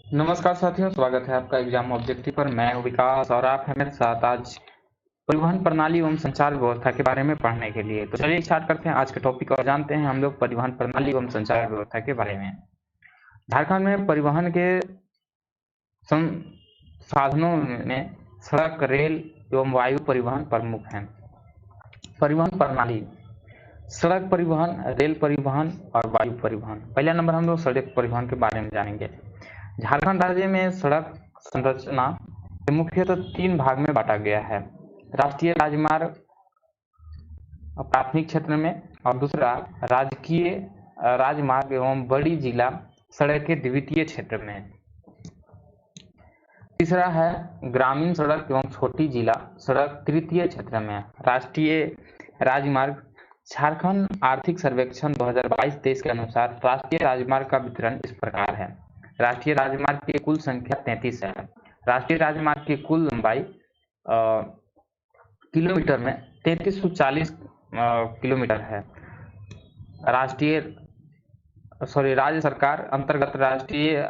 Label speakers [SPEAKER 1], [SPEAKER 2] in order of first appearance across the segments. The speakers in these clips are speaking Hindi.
[SPEAKER 1] नमस्कार साथियों, स्वागत है आपका एग्जाम ऑब्जेक्टिव पर। मैं हूं विकास और आप हैं मेरे साथ आज परिवहन प्रणाली एवं संचार व्यवस्था के बारे में पढ़ने के लिए। तो चलिए स्टार्ट करते हैं आज के टॉपिक और जानते हैं हम लोग परिवहन प्रणाली एवं संचार व्यवस्था के बारे में। झारखंड में परिवहन के साधनों में सड़क, रेल एवं वायु परिवहन प्रमुख हैं। परिवहन प्रणाली: सड़क परिवहन, रेल परिवहन और वायु परिवहन। पहला नंबर हम लोग सड़क परिवहन के बारे में जानेंगे। झारखंड राज्य में सड़क संरचना मुख्यतः 3 भाग में बांटा गया है। राष्ट्रीय राजमार्ग प्राथमिक क्षेत्र में और दूसरा राजकीय राजमार्ग एवं बड़ी जिला सड़कें द्वितीय क्षेत्र में। तीसरा है ग्रामीण सड़क एवं छोटी जिला सड़क तृतीय क्षेत्र में। राष्ट्रीय राजमार्ग: झारखंड आर्थिक सर्वेक्षण 2022-23 के अनुसार राष्ट्रीय राजमार्ग का वितरण इस प्रकार है। राष्ट्रीय राजमार्ग की कुल संख्या 33 है। राष्ट्रीय राजमार्ग की कुल लंबाई किलोमीटर में 3340 किलोमीटर है। राज्य सरकार अंतर्गत राष्ट्रीय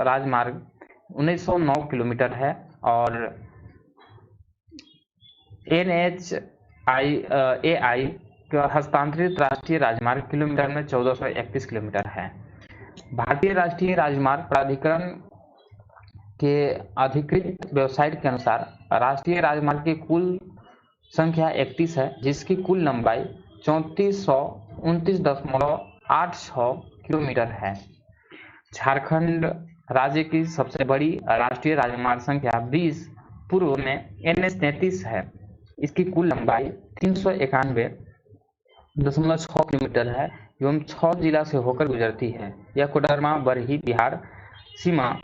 [SPEAKER 1] राजमार्ग 1909 किलोमीटर है और NHAI का हस्तांतरित राष्ट्रीय राजमार्ग किलोमीटर में 1431 किलोमीटर है। भारतीय राष्ट्रीय राजमार्ग प्राधिकरण के अधिकृत वेबसाइट के अनुसार राष्ट्रीय राजमार्ग की कुल संख्या 31 है, जिसकी कुल लंबाई 3429.86 किलोमीटर है। झारखंड राज्य की सबसे बड़ी राष्ट्रीय राजमार्ग संख्या 20 पूर्व में NH-33 है। इसकी कुल लंबाई 391.6 किलोमीटर है एवं 6 जिला से होकर गुजरती है। यह कोडरमा, बरही, बिहार सीमा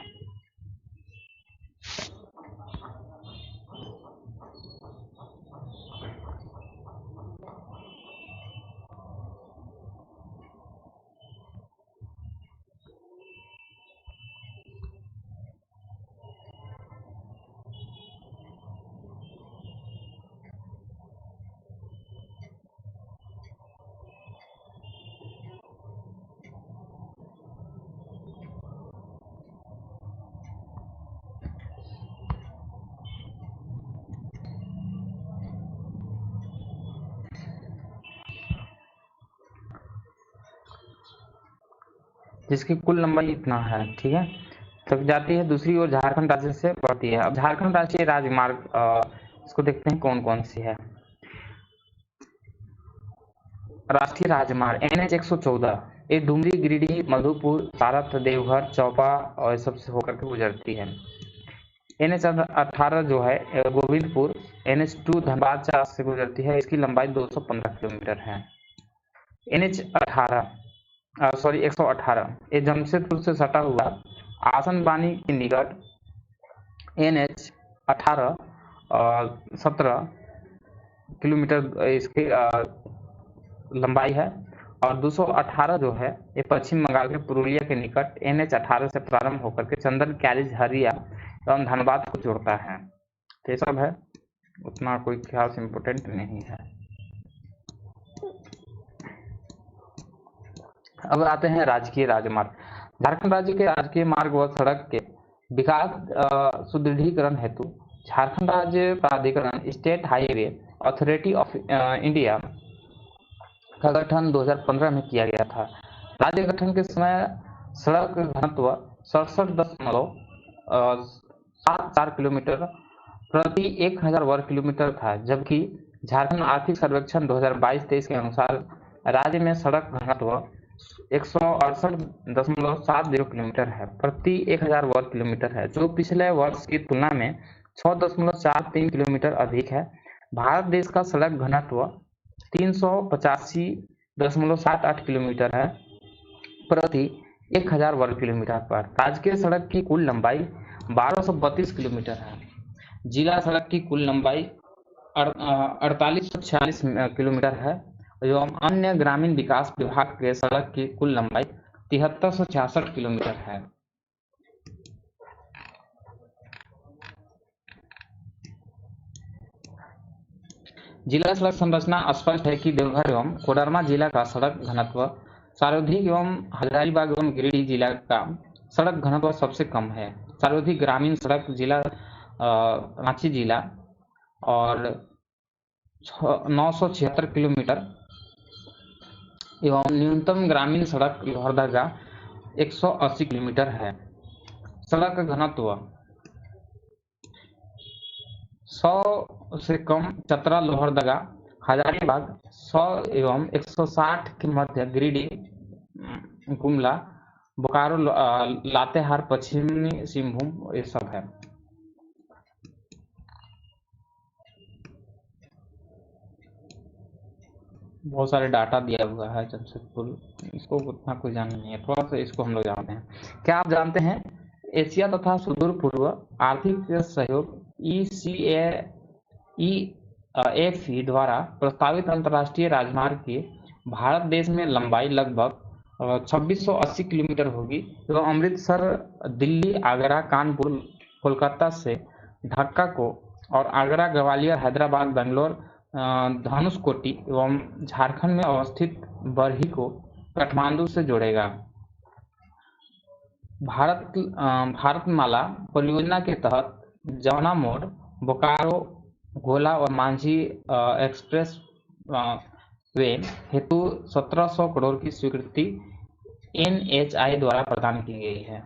[SPEAKER 1] जिसकी कुल लंबाई इतना है। ठीक है, तब जाती है दूसरी ओर झारखंड राज्य से बढ़ती है। अब झारखंड राष्ट्रीय राजमार्ग इसको देखते हैं कौन कौन सी है। राष्ट्रीय राजमार्ग NH-114 ये डुमरी, गिरिडीह, मधुपुर, सारथ, देवघर, चौपा और सब से होकर के गुजरती है। NH-18 जो है गोविंदपुर, NH-2 धनबाद से गुजरती है। इसकी लंबाई 215 किलोमीटर है। NH-118 ये जमशेदपुर से सटा हुआ आसनबानी के निकट NH-18 17 किलोमीटर इसकी लंबाई है। और 218 जो है ये पश्चिम बंगाल के पुरुलिया के निकट NH-18 से प्रारंभ होकर के चंदन, कैरिज, हरिया एवं धनबाद को जोड़ता है। तो ये सब है, उतना कोई खास इम्पोर्टेंट नहीं है। अब आते हैं राजकीय राजमार्ग। झारखंड राज्य के राजकीय मार्ग व सड़क के विकास सुदृढ़ीकरण हेतु झारखंड राज्य प्राधिकरण state highway authority of India का गठन 2015 में किया गया था। राज्य गठन के समय सड़क घनत्व 67.74 किलोमीटर प्रति 1000 वर्ग किलोमीटर था, जबकि झारखंड आर्थिक सर्वेक्षण 2022-23 के अनुसार राज्य में सड़क घनत्व 168.70 किलोमीटर है प्रति 1000 वर्ग किलोमीटर है, जो पिछले वर्ष की तुलना में 6.43 किलोमीटर अधिक है। भारत देश का सड़क घनत्व 385.78 किलोमीटर है प्रति 1000 वर्ग किलोमीटर पर। राजकीय सड़क की कुल लंबाई 1232 किलोमीटर है। जिला सड़क की कुल लंबाई 4846 किलोमीटर है एवं अन्य ग्रामीण विकास विभाग के सड़क की कुल लंबाई 7366 किलोमीटर है। जिला सड़क संरचना स्पष्ट है कि देवघर एवं कोडरमा जिला का सड़क घनत्व सर्वाधिक एवं हजारीबाग एवं गिरिडीह जिला का सड़क घनत्व सबसे कम है। सर्वाधिक ग्रामीण सड़क जिला रांची जिला और 976 किलोमीटर एवं न्यूनतम ग्रामीण सड़क लोहरदगा 180 किलोमीटर है। सड़क का घनत्व 100 से कम चतरा लोहरदगा हजारीबाग 100 एवं 160 के मध्य गिरिडीह गुमला बोकारो लातेहार पश्चिमी सिंहभूम ये सब है। बहुत सारे डाटा दिया हुआ है जमशेदपुर, इसको उतना कोई जानना नहीं है, थोड़ा सा इसको हम लोग जानते हैं। क्या आप जानते हैं एशिया तथा सुदूर पूर्व आर्थिक सहयोग ECAFE द्वारा प्रस्तावित अंतर्राष्ट्रीय राजमार्ग की भारत देश में लंबाई लगभग 2680 किलोमीटर होगी एवं अमृतसर दिल्ली आगरा कानपुर कोलकाता से ढाका को और आगरा ग्वालियर हैदराबाद बेंगलोर धनुषकोटी एवं झारखंड में अवस्थित बरही को काठमांडू से जोड़ेगा। भारतमाला परियोजना के तहत जौना मोड़ बोकारो गोला और मांझी एक्सप्रेस वे हेतु 1700 करोड़ की स्वीकृति NHAI द्वारा प्रदान की गई है।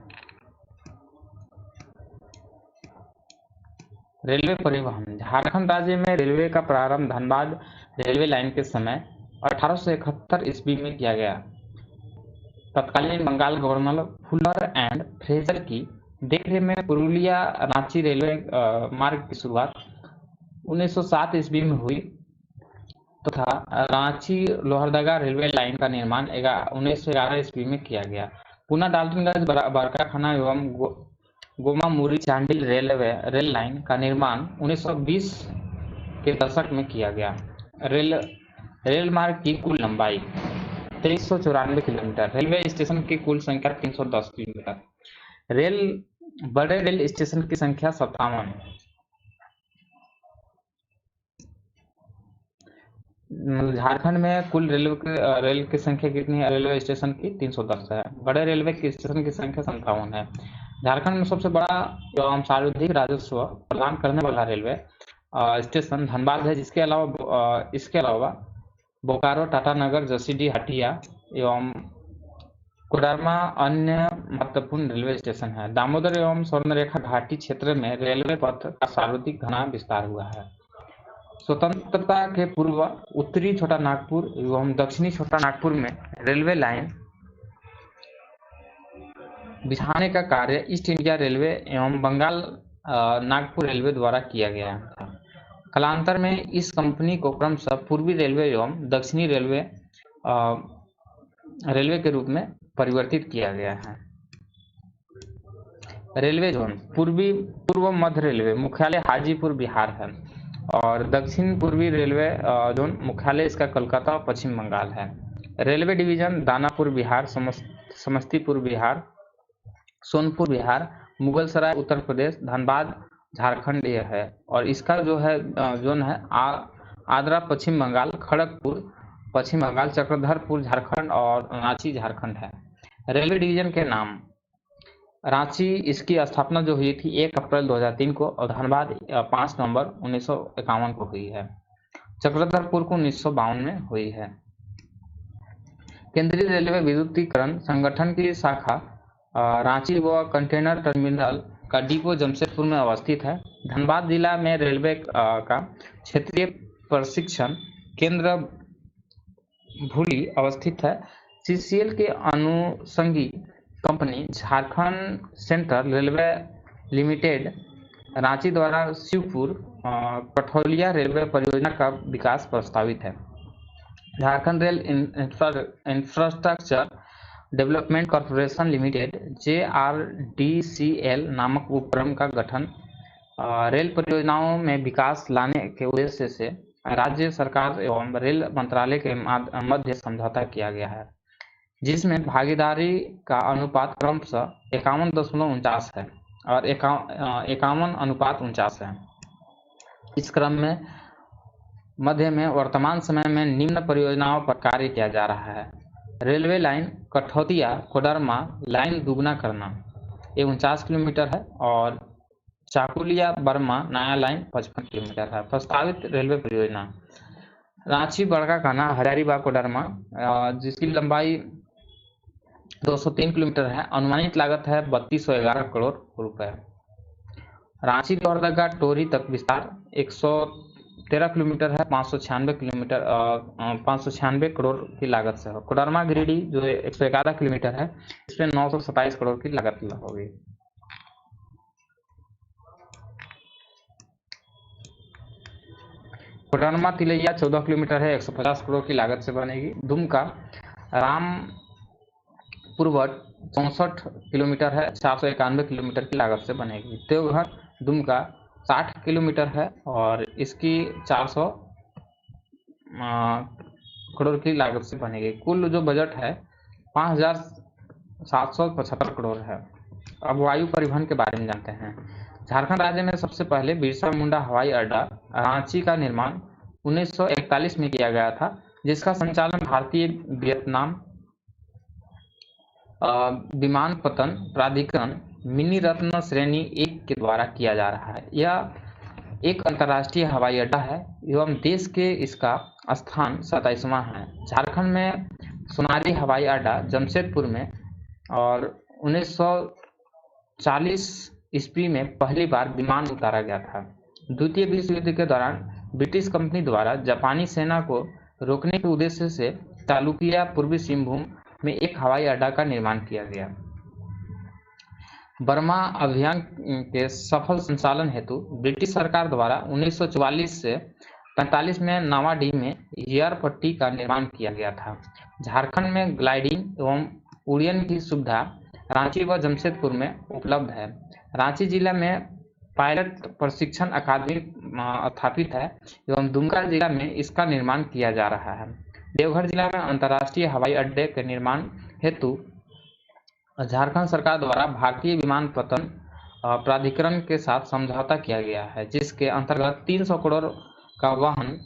[SPEAKER 1] रेलवे परिवहन। झारखंड राज्य में रेलवे का प्रारंभ धनबाद रेलवे लाइन के समय 1871 ईस्वी में किया गया। तत्कालीन Bengal governor Fuller and Fraser की देखरेख में पुरुलिया रांची रेलवे मार्ग की शुरुआत 1907 ईस्वी में हुई तथा रांची लोहरदगा रेलवे लाइन का निर्माण 1911 ईस्वी में किया गया। पुनः डाल्टनगंज बरकाखाना एवं गोमामुरी चांडिल रेल लाइन का निर्माण 1920 के दशक में किया गया। रेल मार्ग की कुल लंबाई 2394 किलोमीटर। रेलवे स्टेशन की कुल संख्या 310 किलोमीटर। बड़े रेल स्टेशन की संख्या 57। झारखंड में कुल रेल की संख्या कितनी है? रेलवे स्टेशन की 310 है। बड़े रेलवे की स्टेशन की संख्या 57 है। झारखंड में सबसे बड़ा एवं सर्वाधिक राजस्व प्रदान करने वाला रेलवे स्टेशन धनबाद है, इसके अलावा बोकारो टाटानगर जसीडीह हटिया एवं कोडरमा अन्य महत्वपूर्ण रेलवे स्टेशन है। दामोदर एवं स्वर्णरेखा घाटी क्षेत्र में रेलवे पथ का सर्वाधिक घना विस्तार हुआ है। स्वतंत्रता के पूर्व उत्तरी छोटा नागपुर एवं दक्षिणी छोटा नागपुर में रेलवे लाइन बिछाने का कार्य ईस्ट इंडिया रेलवे एवं बंगाल नागपुर रेलवे द्वारा किया गया था। कालांतर में इस कंपनी को क्रमशः पूर्वी रेलवे एवं दक्षिणी रेलवे के रूप में परिवर्तित किया गया है। Railway zone. पूर्व मध्य रेलवे मुख्यालय हाजीपुर बिहार है और दक्षिण पूर्वी रेलवे जोन मुख्यालय इसका कोलकाता और पश्चिम बंगाल है। रेलवे डिवीजन दानापुर बिहार, समस्तीपुर बिहार, सोनपुर बिहार, मुगलसराय उत्तर प्रदेश, धनबाद झारखंड यह है और इसका जो है जोन है आद्रा पश्चिम बंगाल, खड़गपुर पश्चिम बंगाल, चक्रधरपुर झारखंड और रांची झारखंड है। रेलवे डिवीजन के नाम। रांची इसकी स्थापना जो हुई थी 1 अप्रैल 2003 को और धनबाद 5 नवंबर 1951 को हुई है। चक्रधरपुर को 1952 में हुई है। केंद्रीय रेलवे विद्युतीकरण संगठन की शाखा रांची व कंटेनर टर्मिनल का डिपो जमशेदपुर में अवस्थित है। धनबाद जिला में रेलवे का क्षेत्रीय प्रशिक्षण केंद्र भूली अवस्थित है। CCL के अनुषंगी company Jharkhand central railway limited Ranchi द्वारा शिवपुर कठौलिया रेलवे परियोजना का विकास प्रस्तावित है। Jharkhand rail infrastructure development corporation limited JRDCL नामक उपक्रम का गठन रेल परियोजनाओं में विकास लाने के उद्देश्य से राज्य सरकार एवं रेल मंत्रालय के मध्य समझौता किया गया है, जिसमें भागीदारी का अनुपात क्रमशः 51.49 है और 51:49 है। इस क्रम में मध्य में वर्तमान समय में निम्न परियोजनाओं पर कार्य किया जा रहा है। Railway line Kathautia Koderma line दुगना करना, ये 49 किलोमीटर है, और चाकुलिया बर्मा नया लाइन 55 किलोमीटर है। प्रस्तावित रेलवे परियोजना रांची बड़का कान्हा हजारीबाग कोडरमा, जिसकी लंबाई 203 किलोमीटर है। अनुमानित लागत है 3211 करोड़ रुपए। रांची लोहरदगा टोरी तक विस्तार 113 किलोमीटर है, 596 करोड़ की लागत से हो। कोडरमा गिरिडीह जो 111 किलोमीटर है, इसमें 927 करोड़ की लागत होगी। कोडरमा तिलैया 14 किलोमीटर है, 150 करोड़ की लागत से बनेगी। दुमका रामपुरवट 64 किलोमीटर है, 491 किलोमीटर की लागत से बनेगी। देवघर दुमका 60 किलोमीटर है और इसकी 400 करोड़ की लागत से बनेगी। कुल जो बजट है 5775 करोड़ है। अब वायु परिवहन के बारे में जानते हैं। झारखंड राज्य में सबसे पहले बिरसा मुंडा हवाई अड्डा रांची का निर्माण 1941 में किया गया था, जिसका संचालन भारतीय वियतनाम विमानपत्तन प्राधिकरण मिनी रत्न श्रेणी 1 के द्वारा किया जा रहा है। यह एक अंतर्राष्ट्रीय हवाई अड्डा है एवं देश के इसका स्थान 27वां है। झारखंड में सोनारी हवाई अड्डा जमशेदपुर में और 1940 ईस्वी में पहली बार विमान उतारा गया था। द्वितीय विश्व युद्ध के दौरान ब्रिटिश कंपनी द्वारा जापानी सेना को रोकने के उद्देश्य से चालुकिया पूर्वी सिंहभूम में एक हवाई अड्डा का निर्माण किया गया। बर्मा अभियान के सफल संचालन हेतु ब्रिटिश सरकार द्वारा 1944 से 45 में नावाडीह में एयर पट्टी का निर्माण किया गया था। झारखंड में ग्लाइडिंग एवं उड़्डयन की सुविधा रांची व जमशेदपुर में उपलब्ध है। रांची जिला में पायलट प्रशिक्षण अकादमी स्थापित है एवं दुमका जिला में इसका निर्माण किया जा रहा है। देवघर जिला में अंतर्राष्ट्रीय हवाई अड्डे के निर्माण हेतु झारखंड सरकार द्वारा भारतीय विमानपत्तन प्राधिकरण के साथ समझौता किया गया है, जिसके अंतर्गत 300 करोड़ का वहन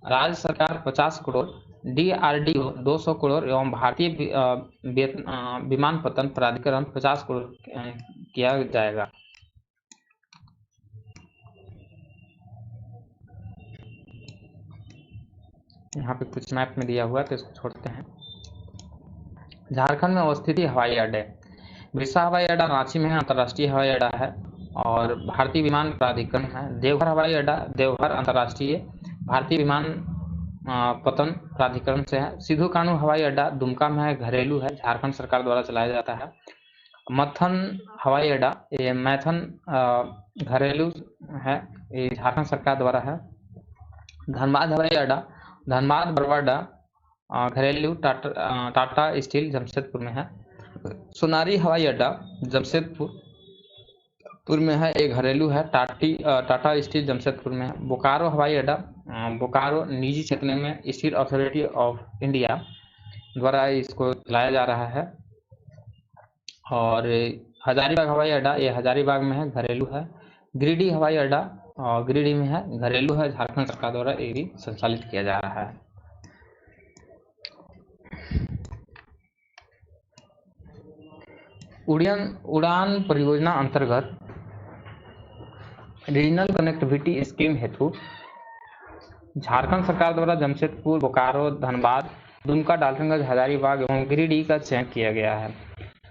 [SPEAKER 1] राज्य सरकार 50 करोड़, DRDO 200 करोड़ एवं भारतीय विमानपत्तन प्राधिकरण 50 करोड़ किया जाएगा। यहाँ पे कुछ मैप में दिया हुआ है तो इसको छोड़ते हैं। झारखंड में अवस्थित हवाई अड्डे बिरसा हवाई अड्डा रांची में है, अंतर्राष्ट्रीय हवाई अड्डा है और भारतीय विमान प्राधिकरण है। देवघर हवाई अड्डा देवघर अंतर्राष्ट्रीय भारतीय विमान पत्तन प्राधिकरण से है। सिद्धू कानू हवाई अड्डा दुमका में है, घरेलू है, झारखंड सरकार द्वारा चलाया जाता है। मथन हवाई अड्डा ये मैथन घरेलू है, ये झारखंड सरकार द्वारा है। धनबाद हवाई अड्डा धनबाद बरवाडा घरेलू टाटा स्टील जमशेदपुर में है। सोनारी हवाई अड्डा जमशेदपुर में है, एक घरेलू है, टाटा स्टील जमशेदपुर में है। बोकारो हवाई अड्डा बोकारो निजी क्षेत्र में स्टील अथॉरिटी ऑफ इंडिया द्वारा इसको चलाया जा रहा है। और हजारीबाग हवाई अड्डा ये हजारीबाग में है, घरेलू है। गिरिडीह हवाई अड्डा गिरिडीह में है, घरेलू है, झारखंड सरकार द्वारा ये भी संचालित किया जा रहा है। उड़ान परियोजना अंतर्गत रीजनल कनेक्टिविटी स्कीम हेतु झारखंड सरकार द्वारा जमशेदपुर, बोकारो, धनबाद, दुमका, डाल्टनगंज, हजारीबाग एवं गिरिडीह का चयन किया गया है।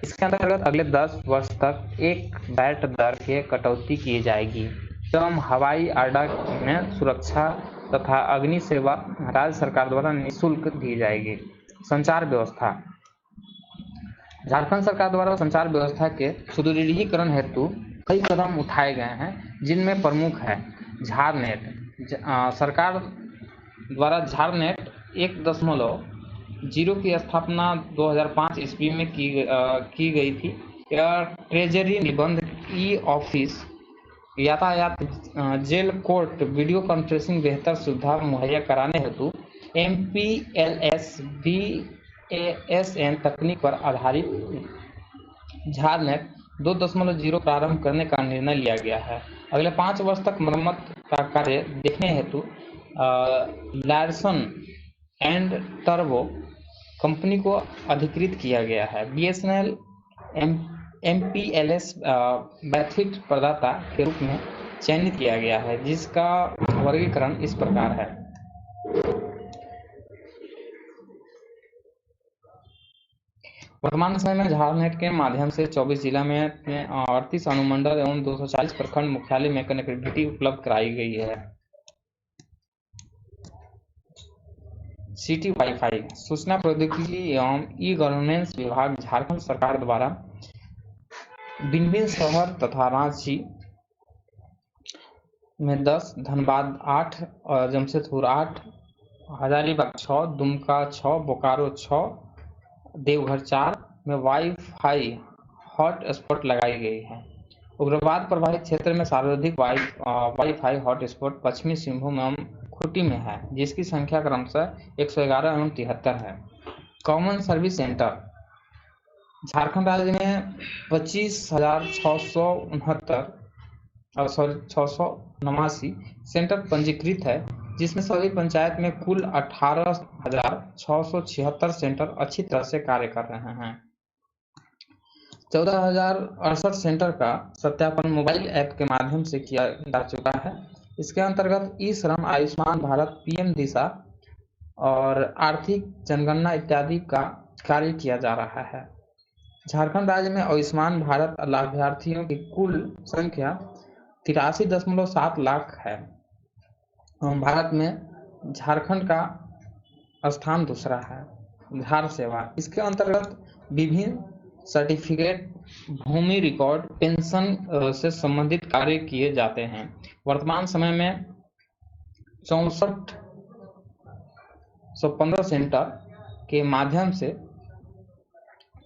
[SPEAKER 1] इसके अंतर्गत अगले 10 वर्ष तक एक वैट दर के कटौती की जाएगी एवं हवाई अड्डा में सुरक्षा तथा अग्नि सेवा राज्य सरकार द्वारा निःशुल्क दी जाएगी। संचार व्यवस्था झारखंड सरकार द्वारा संचार व्यवस्था के सुदृढ़ीकरण हेतु कई कदम उठाए गए हैं, जिनमें प्रमुख है झारनेट। सरकार द्वारा झारनेट 1.0 की स्थापना 2005 ईस्वी में की गई थी। यह ट्रेजरी निबंध, ई ऑफिस, यातायात, जेल, कोर्ट, वीडियो कॉन्फ्रेंसिंग बेहतर सुविधा मुहैया कराने हेतु MPLS BASN तकनीक पर आधारित झारनेट 2.0 प्रारंभ करने का निर्णय लिया गया है। अगले 5 वर्ष तक मरम्मत का कार्य देखने हेतु लार्सन एंड टर्बो कंपनी को अधिकृत किया गया है। BSNL MPLS बैथिट प्रदाता के रूप में चयनित किया गया है, जिसका वर्गीकरण इस प्रकार है। वर्तमान समय में झारखंड के माध्यम से 24 जिला में 38 अनुमंडल एवं 240 प्रखंड मुख्यालय में कनेक्टिविटी उपलब्ध कराई गई है। सिटी वाईफाई सूचना प्रौद्योगिकी एवं ई गवर्नेंस विभाग झारखंड सरकार द्वारा भिन्न शहर तथा रांची में 10, धनबाद 8, जमशेदपुर 8, हजारीबाग 6, दुमका 6, बोकारो 6, देवघर 4 में वाईफाई हॉट स्पॉट लगाई गई है। उग्रवाद प्रभावित क्षेत्र में सर्वाधिक वाईफाई हॉट स्पॉट पश्चिमी सिंहभूम एवं खूंटी में है, जिसकी संख्या क्रमशः 111 एवं 73 है। कॉमन सर्विस सेंटर झारखंड राज्य में 25,679 सेंटर पंजीकृत है, जिसमें सभी पंचायत में कुल 18,676 सेंटर अच्छी तरह से कार्य कर रहे हैं। 14,068 सेंटर का सत्यापन मोबाइल ऐप के माध्यम से किया जा चुका है। इसके अंतर्गत ई श्रम, आयुष्मान भारत, PM दिशा और आर्थिक जनगणना इत्यादि का कार्य किया जा रहा है। झारखंड राज्य में आयुष्मान भारत लाभार्थियों की कुल संख्या 83.7 लाख है। भारत में झारखंड का स्थान दूसरा है। झार सेवा, इसके अंतर्गत विभिन्न सर्टिफिकेट, भूमि रिकॉर्ड, पेंशन से संबंधित कार्य किए जाते हैं। वर्तमान समय में 6415 सेंटर के माध्यम से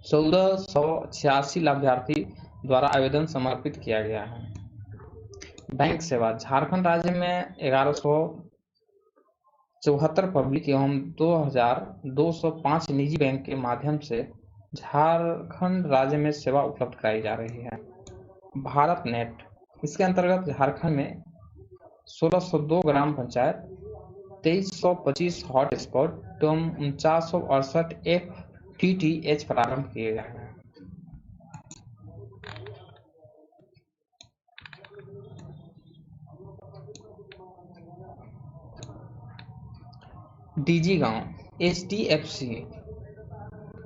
[SPEAKER 1] 1486 लाभार्थी द्वारा आवेदन समर्पित किया गया है। बैंक सेवा, झारखंड राज्य में 1174 पब्लिक एवं 2205 निजी बैंक के माध्यम से झारखंड राज्य में सेवा उपलब्ध कराई जा रही है। भारत नेट, इसके अंतर्गत झारखंड में 1602 ग्राम पंचायत, 2325 हॉट स्पॉट एवं 4968 FTTH प्रारंभ किए गए हैं। डीजी गांव, HDFC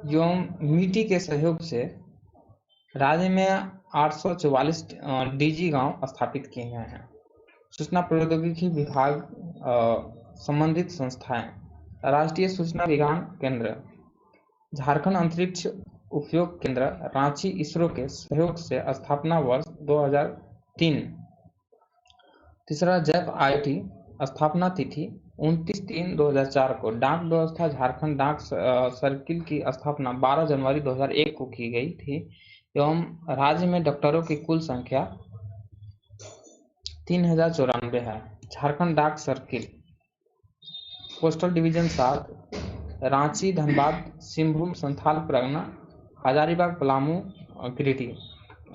[SPEAKER 1] एवं मिट्टी के सहयोग से राज्य में 844 डीजी गांव स्थापित किए गए हैं। सूचना प्रौद्योगिकी विभाग, संबंधित संस्थाएं, राष्ट्रीय सूचना विज्ञान केंद्र, झारखंड अंतरिक्ष उपयोग केंद्र रांची, इसरो के सहयोग से स्थापना वर्ष 2003। तीसरा जैप IT, स्थापना तिथि 29/3/2004 को। डाक व्यवस्था, झारखंड डाक सर्किल की स्थापना 12 जनवरी 2001 को की गई थी एवं राज्य में डॉक्टरों की कुल संख्या 3094 है। झारखंड डाक circle, postal division 7, Ranchi, Dhanbad, Singhbhum, Santhal Pargana, Hazaribagh, Palamu, Giridih.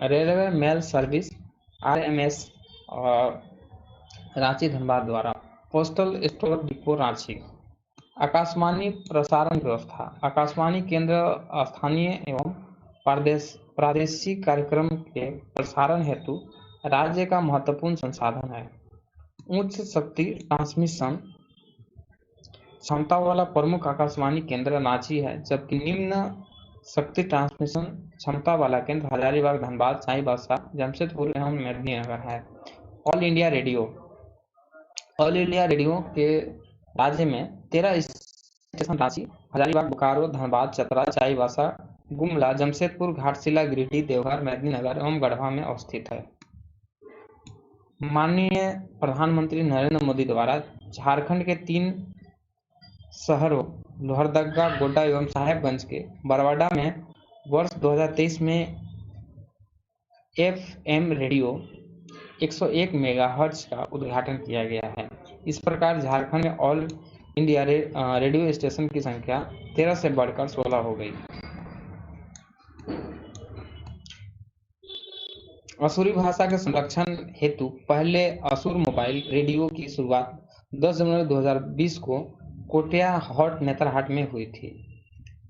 [SPEAKER 1] Railway mail service RMS Ranchi Dhanbad द्वारा। Postal store depot Ranchi. Akashvani प्रसारण व्यवस्था, आकाशवाणी केंद्र स्थानीय एवं प्रादेशिक कार्यक्रम के प्रसारण हेतु राज्य का महत्वपूर्ण संसाधन है। उच्च शक्ति ट्रांसमिशन क्षमता वाला प्रमुख आकाशवाणी केंद्र रांची है, जबकि निम्न शक्ति ट्रांसमिशन क्षमता वाला केंद्र हजारीबाग, धनबाद, चाईबासा, जमशेदपुर एवं मेदिनीनगर है। ऑल इंडिया रेडियो के राज्य में 13 स्टेशन रांची, हजारीबाग, बोकारो, धनबाद, चतरा, चाईबासा, गुमला, जमशेदपुर, घाटशिला, गिरिडीह, देवघर, मेदिनीनगर एवं गढ़वा में अवस्थित है। माननीय प्रधानमंत्री नरेंद्र मोदी द्वारा झारखंड के 3 शहरों लोहरदगा, गोड्डा एवं साहेबगंज के बरवाडा में वर्ष 2023 में FM रेडियो 101 मेगाहर्ट्ज का उद्घाटन किया गया है। इस प्रकार झारखंड में ऑल इंडिया रेडियो स्टेशन की संख्या 13 से बढ़कर 16 हो गई। असुरी भाषा के संरक्षण हेतु पहले असुर मोबाइल रेडियो की शुरुआत 10 जनवरी 2020 को कोटिया हॉट नेतरहाट में हुई थी।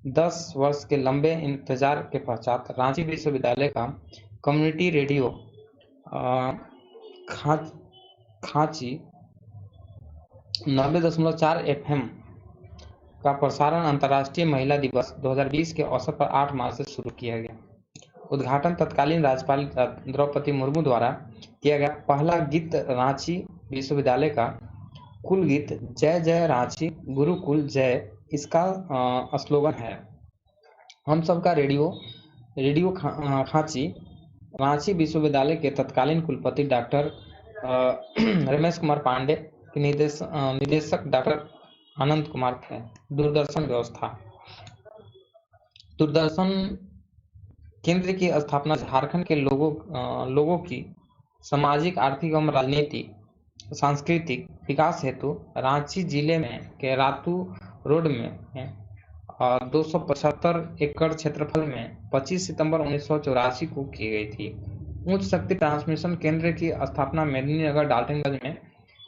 [SPEAKER 1] 10 वर्ष के लंबे इंतजार के पश्चात रांची विश्वविद्यालय का कम्युनिटी रेडियो खांची 90.4 FM का प्रसारण अंतर्राष्ट्रीय महिला दिवस 2020 के अवसर पर 8 मार्च से शुरू किया गया। उद्घाटन तत्कालीन राज्यपाल द्रौपदी मुर्मू द्वारा किया गया। पहला गीत रांची विश्वविद्यालय का कुल गीत जय जय रांची गुरुकुल जय इसका स्लोगन है। हम सबका रेडियो खांची रांची विश्वविद्यालय के तत्कालीन कुलपति डॉक्टर रमेश कुमार पांडे के निदेशक डॉक्टर आनंद कुमार थे। दूरदर्शन व्यवस्था। दूरदर्शन केंद्र की स्थापना झारखंड के लोगों की सामाजिक, आर्थिक एवं राजनीतिक सांस्कृतिक विकास हेतु रांची जिले में के रातू रोड में 275 एकड़ क्षेत्रफल में 25 सितंबर 1984 को की गई थी। उच्च शक्ति ट्रांसमिशन केंद्र की स्थापना मेदिनीनगर डाल्टनगंज में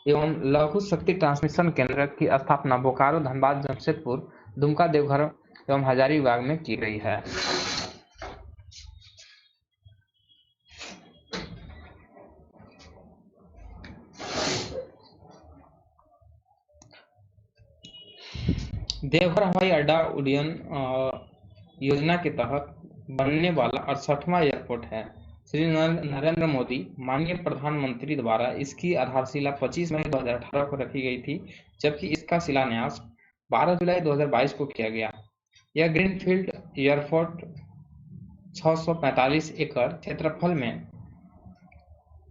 [SPEAKER 1] एवं लघु शक्ति ट्रांसमिशन केंद्र की स्थापना बोकारो, धनबाद, जमशेदपुर, दुमका, देवघर एवं हजारीबाग में की गई है। देवघर हवाई अड्डा उड्डयन योजना के तहत बनने वाला 68वां एयरपोर्ट है। श्री नरेंद्र मोदी माननीय प्रधानमंत्री द्वारा इसकी आधारशिला 25 मई 2018 को रखी गई थी, जबकि इसका शिलान्यास 12 जुलाई 2022 को किया गया। यह ग्रीनफील्ड एयरपोर्ट 645 एकड़ क्षेत्रफल में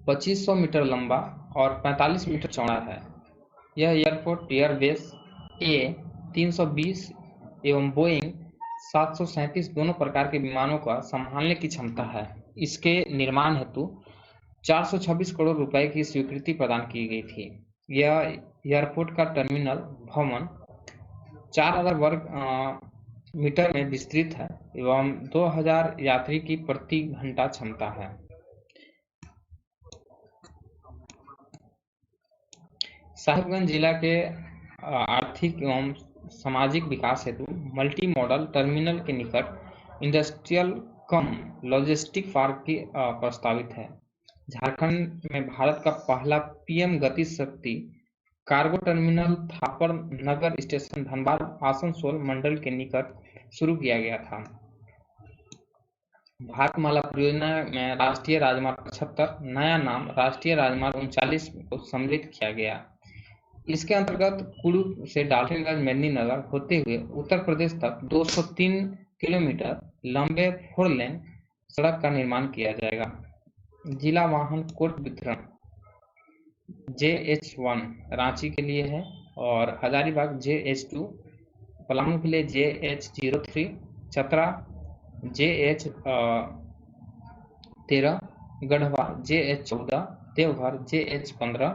[SPEAKER 1] 2500 मीटर लंबा और 45 मीटर चौड़ा है। यह एयरपोर्ट एयरबेस A320 एवं बोइंग 737 दोनों प्रकार के विमानों का संभालने की क्षमता है। इसके निर्माण हेतु 426 करोड़ रुपए की स्वीकृति प्रदान की गई थी। यह एयरपोर्ट का टर्मिनल भवन 4000 वर्ग मीटर में विस्तृत है एवं 2000 यात्री की प्रति घंटा क्षमता है। साहिबगंज जिला के आर्थिक एवं सामाजिक विकास हेतु मल्टी मॉडल टर्मिनल के निकट इंडस्ट्रियल कम लॉजिस्टिक पार्क की प्रस्तावित है। झारखंड में भारत का पहला पीएम गति शक्ति कार्गो टर्मिनल थापर नगर स्टेशन धनबाद आसनसोल मंडल के निकट शुरू किया गया था। भारतमाला परियोजना में राष्ट्रीय राजमार्ग 75 नया नाम राष्ट्रीय राजमार्ग 39 को सम्मिलित किया गया। इसके अंतर्गत कुल्लू से डाल्टनगंज मेदिनीनगर होते हुए उत्तर प्रदेश तक 203 किलोमीटर लंबे 4 लेन सड़क का निर्माण किया जाएगा। जिला वाहन कोड वितरण JH1 रांची के लिए है और हजारीबाग JH2, पलामू के लिए JH03, Chatra JH13, Garhwa JH14, Deoghar JH15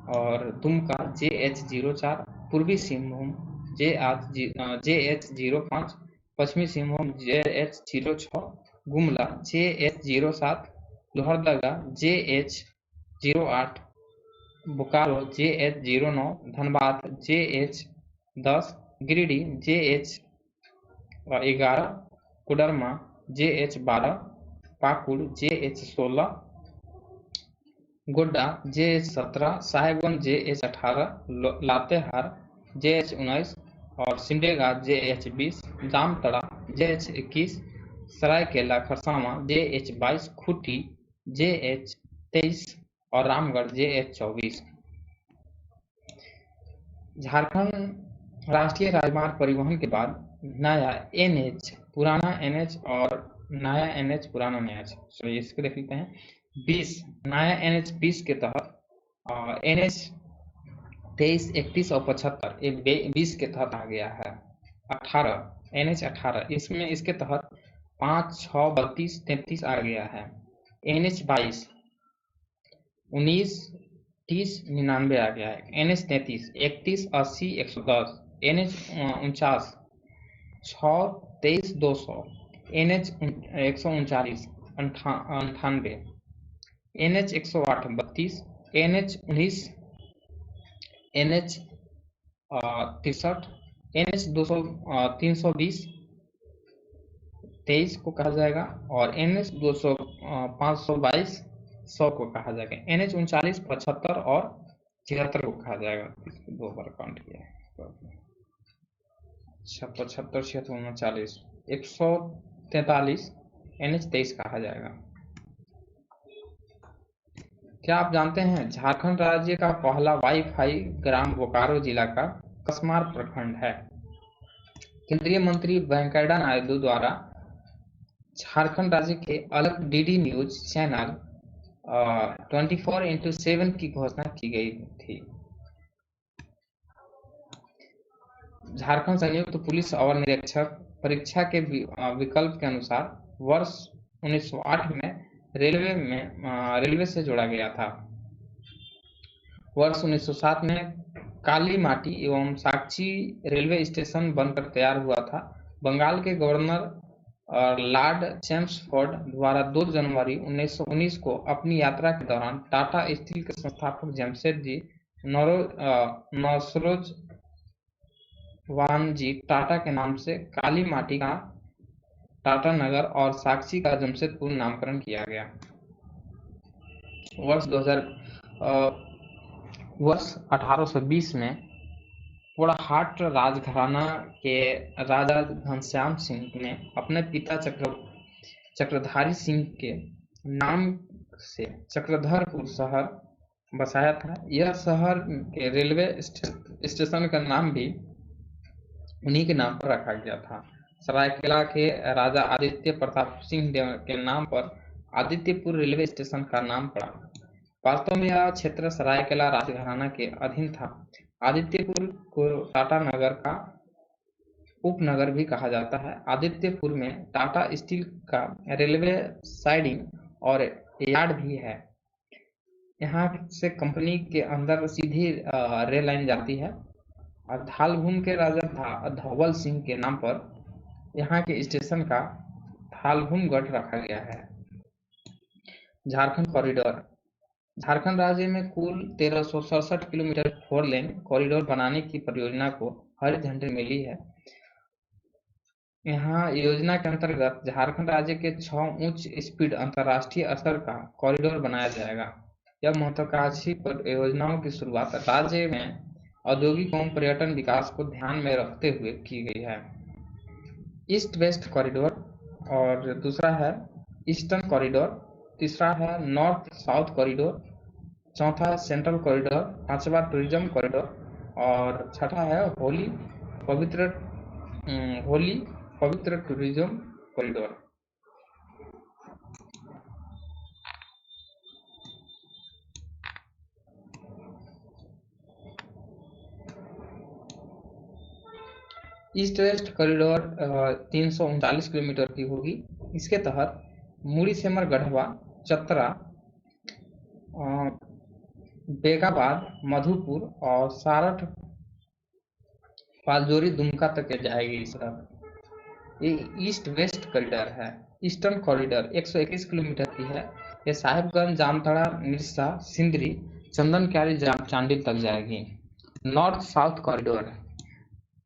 [SPEAKER 1] और दुमका JH04, पूर्वी सिंहभूम JH05, पश्चिमी Singhbhum JH06, Gumla JH07, Lohardaga JH08, Bokaro JH09, Dhanbad JH10, Giridih JH11, Koderma JH12, Pakur JH16, Godda JH17, Sahebganj JH18, Latehar JH19 और Simdega JH20, Jamtara JH21, Seraikela Kharsawan JH22, Khunti JH23 और रामगढ़ JH24। झारखंड राष्ट्रीय राजमार्ग परिवहन के बाद नया NH, पुराना NH और नया NH, पुराना NH, चलिए इसको देख लेते हैं। 20 नया NH 20 के तहत NH 23, 31 और 75 ये 20 के तहत आ गया है। 18 NH 18 इसमें इसके तहत 5, 6, 32, 33 आ गया है। NH 22 19, 30, 99 आ गया है। NH 33 31, 80, 110, NH 49 6, 23, 200, NH 139 98, NH 108 32, NH 19, NH 63, NH 320 23 को कहा जाएगा, और NH 522 100 को कहा जाएगा। NH 39 75 और 76 को कहा जाएगा। इसको 2 बार काउंट किया है। 75 76 39 143 NH 23 कहा जाएगा। क्या आप जानते हैं झारखंड राज्य का पहला वाईफाई ग्राम बोकारो जिला का कसमार प्रखंड है। केंद्रीय मंत्री वेंकैया नायडू द्वारा झारखंड राज्य के अलग DD न्यूज चैनल 24/7 की घोषणा की गई थी। झारखंड संयुक्त पुलिस और निरीक्षक परीक्षा के विकल्प के अनुसार वर्ष 1908 में रेलवे से जोड़ा गया था। वर्ष 1907 में काली माटी एवं साक्षी रेलवे स्टेशन बनकर तैयार हुआ था। बंगाल के गवर्नर लॉर्ड चेम्सफोर्ड द्वारा 2 जनवरी 1919 को अपनी यात्रा के दौरान टाटा स्टील के संस्थापक जमशेदजी नौरोजवानजी टाटा के नाम से काली माटी का टाटा नगर और साक्षी का जमशेदपुर नामकरण किया गया। वर्ष 1820 में पोड़ाहाट राजघराना के राजा घनश्याम सिंह ने अपने पिता चक्रधारी सिंह के नाम से चक्रधरपुर शहर बसाया था। यह शहर के रेलवे स्टेशन का नाम भी उन्हीं के नाम पर रखा गया था। सरायकेला के राजा आदित्य प्रताप सिंह के नाम पर आदित्यपुर रेलवे स्टेशन का नाम पड़ा। वास्तव में यह क्षेत्र सरायकेला राजघराना के अधीन था। आदित्यपुर को टाटा नगर का उपनगर भी कहा जाता है। आदित्यपुर में टाटा स्टील का रेलवे साइडिंग और यार्ड भी है। यहाँ से कंपनी के अंदर सीधी रेल लाइन जाती है। और थालभूम के राजा धवल सिंह के नाम पर यहाँ के स्टेशन का थालभूमगढ़ रखा गया है। झारखंड कॉरिडोर। झारखंड राज्य में कुल 1367 किलोमीटर 4 लेन कॉरिडोर बनाने की परियोजना को हरी झंडी मिली है। यहाँ योजना के अंतर्गत झारखंड राज्य के 6 उच्च स्पीड अंतर्राष्ट्रीय स्तर का कॉरिडोर बनाया जाएगा। यह महत्वाकांक्षी परियोजनाओं की शुरुआत राज्य में औद्योगिक एवं पर्यटन विकास को ध्यान में रखते हुए की गई है। ईस्ट वेस्ट कॉरिडोर, और दूसरा है ईस्टर्न कॉरिडोर, तीसरा है नॉर्थ साउथ कॉरिडोर, चौथा है सेंट्रल कॉरिडोर, पांचवा टूरिज्म कॉरिडोर और छठा है होली पवित्र tourism corridor. East west corridor 339 kilometre की होगी। इसके तहत मुड़ी सेमर गढ़वा चतरा बेगाबाद मधुपुर और सारठ पालजोरी दुमका तक जाएगी। सड़क ये ईस्ट वेस्ट कॉरिडोर है। ईस्टर्न कॉरिडोर 121 किलोमीटर की है। ये साहिबगंज जामताड़ा मिर्सा सिंदरी चंदनक्यारी चांडिल तक जाएगी। North south corridor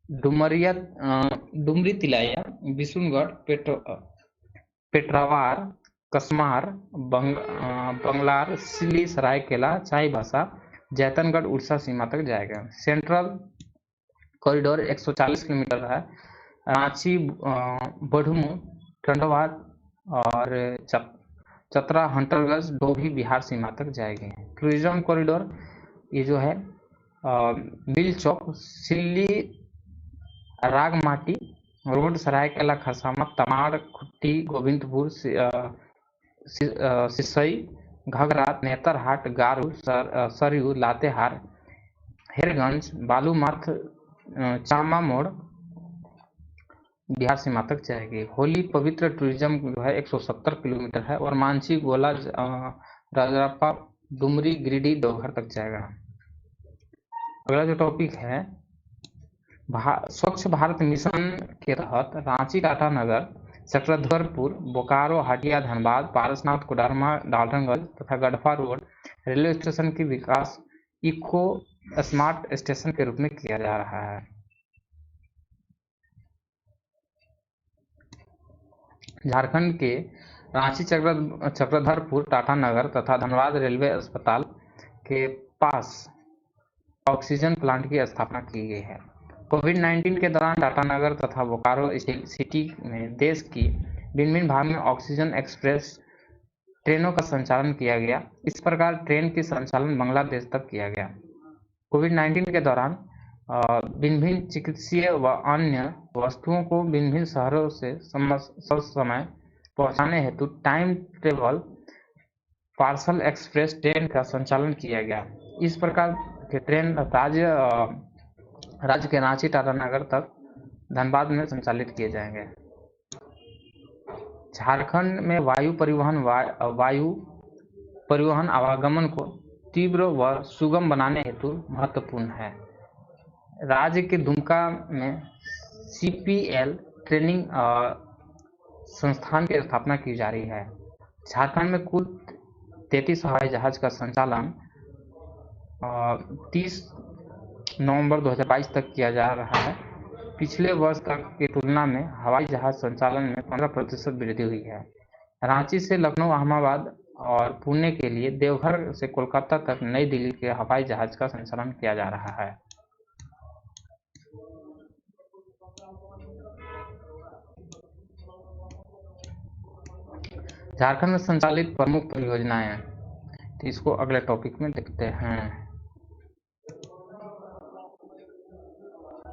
[SPEAKER 1] Dumri Tilaiya Bishungarh Petarwar Kasmar Banglar Silli Seraikela Chaibasa Jaitgarh Orissa सीमा तक जाएगा। सेंट्रल कॉरिडोर 140 किलोमीटर है। रांची बढ़मू टंडवा और चतरा हंटरगंज डोभी बिहार सीमा तक जाएगी। टूरिज्म कॉरिडोर ये जो है बिल चौक सिल्ली रागमाटी रोड सरायकेला खरसामा तमाड़ खुट्टी गोविंदपुर सिसई घघरा नेतरहाट गारू सरयू लातेहार हेरगंज बालूमाथ चामा मोड़ बिहार सीमा तक जाएगी। होली पवित्र टूरिज्म जो है 170 किलोमीटर है और मानसी गोला राजरापा डुमरी गिरिडीह देवघर तक जाएगा। अगला जो टॉपिक है स्वच्छ भारत मिशन के तहत रांची टाटानगर चक्रधरपुर बोकारो हटिया धनबाद पारसनाथ कोडरमा डाल्टनगंज तथा गढ़वा रोड रेलवे स्टेशन की विकास इको स्मार्ट स्टेशन के रूप में किया जा रहा है। झारखंड के रांची चक्रधरपुर टाटानगर तथा धनबाद रेलवे अस्पताल के पास ऑक्सीजन प्लांट की स्थापना की गई है। कोविड-19 के दौरान टाटानगर तथा बोकारो सिटी में देश की भिन्न-भिन्न भाग में ऑक्सीजन एक्सप्रेस ट्रेनों का संचालन किया गया। इस प्रकार ट्रेन की संचालन बांग्लादेश तक किया गया। कोविड-19 के दौरान भिन्न-भिन्न चिकित्सीय व अन्य वस्तुओं को भिन्न-भिन्न शहरों से समय पहुंचाने हेतु time travel parcel express train का संचालन किया गया। इस प्रकार के ट्रेन राज्य के रांची टाटानगर तक धनबाद में संचालित किए जाएंगे। झारखंड में वायु परिवहन आवागमन को तीव्र व सुगम बनाने हेतु महत्वपूर्ण है। राज्य के दुमका में CPL ट्रेनिंग संस्थान की स्थापना की जा रही है। झारखंड में कुल 33 हवाई जहाज का संचालन 30 नवंबर 2022 तक किया जा रहा है। पिछले वर्ष की तुलना में हवाई जहाज संचालन में 15% वृद्धि हुई है। रांची से लखनऊ, अहमदाबाद और पुणे के लिए देवघर से कोलकाता तक नई दिल्ली के हवाई जहाज का संचालन किया जा रहा है। झारखंड में संचालित प्रमुख परियोजनाएं, तो इसको अगले टॉपिक में देखते हैं।